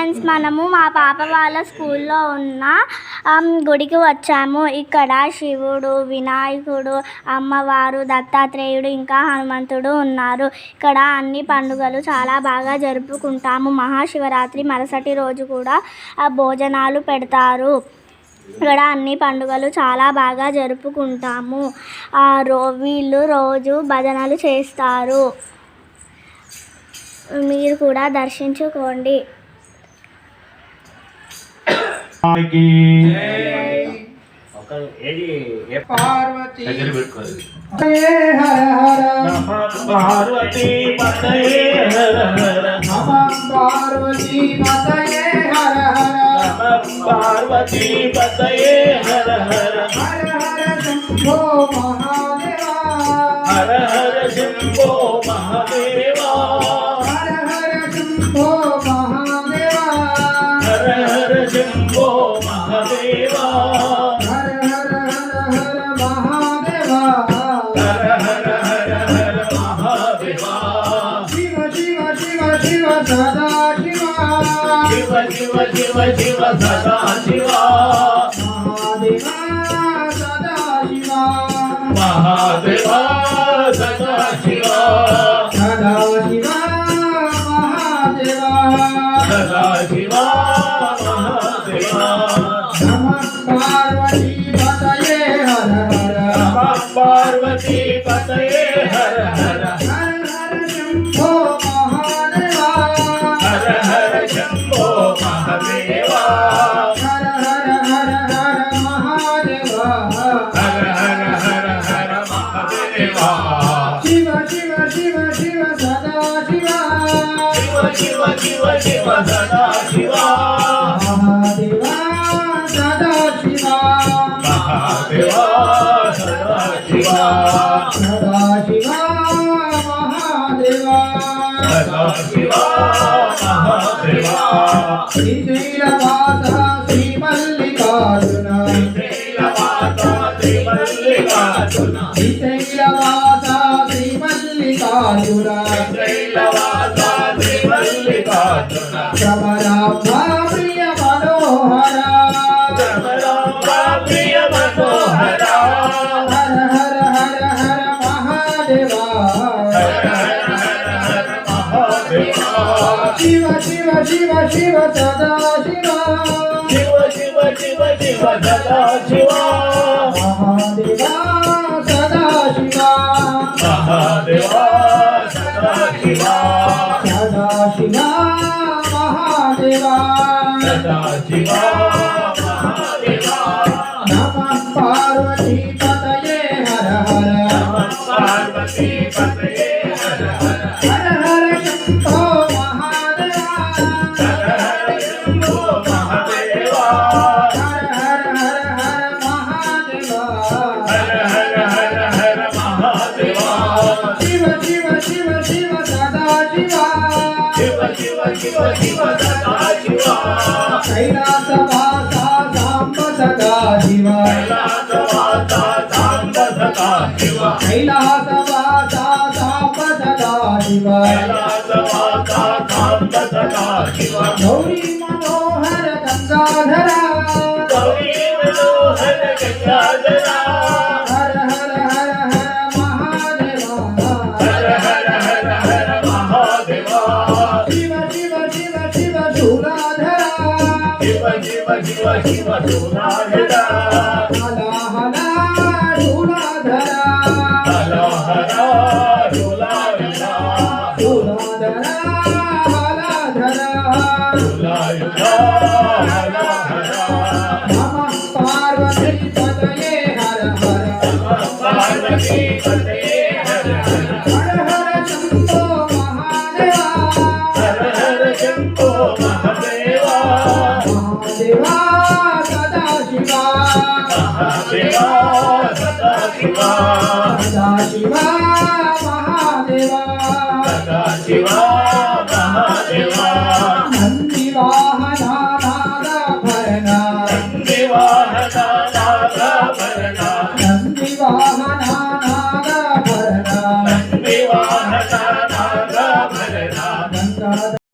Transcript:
Friends, మనము మా పాప వాళ్ళ స్కూల్లో ఉన్న గుడికి వచ్చాము. ఇక్కడ శివుడు, వినాయకుడు, అమ్మవారు, దత్తాత్రేయుడు ఇంకా హనుమంతుడు ఉన్నారు. ఇక్కడ అన్ని పండుగలు చాలా బాగా జరుపుకుంటాము. మహాశివరాత్రి మరుసటి రోజు కూడా భోజనాలు పెడతారు. ఇక్కడ అన్ని పండుగలు చాలా బాగా జరుపుకుంటాము. వీళ్ళు రోజు భజనలు చేస్తారు. మీరు కూడా దర్శించుకోండి. పార్వతీ పతయే హర హర పార్వతీ పతయే హర హర పార్వతీ పతయే హర హర హర హర శంభో మహాదేవా హర హర శంభో మహాదేవా హర హర శంభో మహాదేవా హర హర శంభో మహాదేవా హర హర హర హర మహాదేవా హర హర హర హర మహాదేవా శివ శివ శివ శివ సదా శివ శివ శివ శివ శివ సదా శివ మహాదేవా సదా శివ మహాదేవా సదా శివ సదా శివ మహాదేవా సదా శివ మహాదేవా నమః పార్వతీ పతయే హర హర నమః పార్వతీ పతయే హర హర హర హర శంభో మహాదేవా హర హర శంభో మహాదేవా హర హర హర హర మహాదేవా హర హర హర హర మహాదేవా శివ శివ శివ శివ సదా శివ శివ శివ శివ శివ సదా శివ మహాదేవా సదా శివ మహాదేవా సదా శివ సదా శివ మహాదేవా సదా శివ మహాదేవా శ్రీశైలవాస శ్రీ మల్లికార్జున శ్రీశైలవాస శ్రీ మల్లికార్జున శ్రీశైలవాస శ్రీ మల్లికార్జున శ్రీశైలవాస శ్రీ మల్లికార్జున శబరాంబా ప్రియ మనోహర శబరాంబా ప్రియ మనోహర హర హర హర హర మహాదేవా హర హర హర హర మహాదేవా శివ శివ శివ శివ సదా శివ శివ శివ శివ శివ సదా శివ మహాదేవా సదా శివ మహాదేవా సదా శివ సదా శివ మహాదేవా సదా శివ మహాదేవా నమః పార్వతీ పతయే హర హర నమః పార్వతీ పతయే హర హర హర హర శంభో మహాదేవా హర హర శంభో మహాదేవా హర హర హర హర మహాదేవా హర హర హర హర మహాదేవా శివ శివ శివ శివ సదా శివ శివ శివ శివ శివ సదా శివ కైలాసవాస సాంబ సదా శివ కైలాసవాస సాంబ సదా శివ కైలాసవాస సాంబ సదా శివ కైలాసవాస సాంబ సదా శివ గౌరీ మనోహర గంగాధర గౌరీ మనోహర గంగాధర హర హర హర హర మహాదేవా హర హర హర హర మహాదేవా శివ శివ శివ శివ శూలాధర శివ శివ శివ శివ శూలాధర హల హల శూలాధర హల హల శూలాధర శూలాధర హలధర శూలాయుధ హలధర నమః పార్వతీ పతయే హర హర నమః పార్వతీ పతయే హర హర హర హర శంభో మహాదేవా హర హర శంభో మహాదేవా మహాదేవా సదా శివ మహాదేవా